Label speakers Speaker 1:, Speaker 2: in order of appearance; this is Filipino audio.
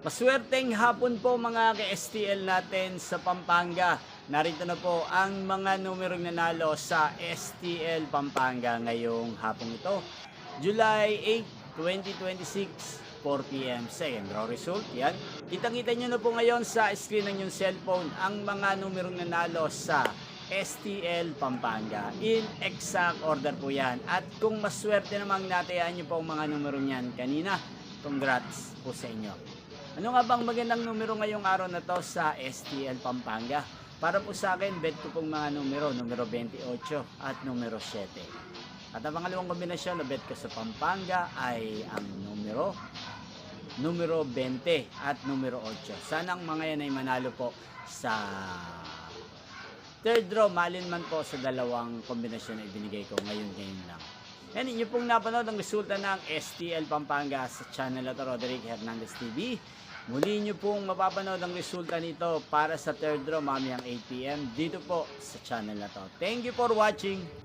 Speaker 1: Maswerteng hapon po mga ka-STL natin sa Pampanga. Narito na po ang mga numerong nanalo sa STL Pampanga ngayong hapong ito. July 8, 2026, 4 p.m. Second draw result. Yan. Kitang-kita nyo na po ngayon sa screen ng inyong cellphone ang mga numerong nanalo sa STL Pampanga. In exact order po yan. At kung maswerte namang natayaan nyo po ang mga numero niyan kanina, congrats po sa inyo. Ano nga bang magandang numero ngayong araw na to sa STL Pampanga? Para po sa akin, bet ko pong mga numero 28 at numero 7. At ang pangalawang kombinasyon na bet ko sa Pampanga ay ang numero 20 at numero 8. Sana ang mga yan ay manalo po sa third draw, malin man po sa dalawang kombinasyon na ibinigay ko ngayon lang. Yan, inyo pong napanood ang resulta ng STL Pampanga sa channel na to, Roderick Hernandez TV. Muli nyo pong mapapanood ang resulta nito para sa third draw mamayang 8 p.m. dito po sa channel na to. Thank you for watching.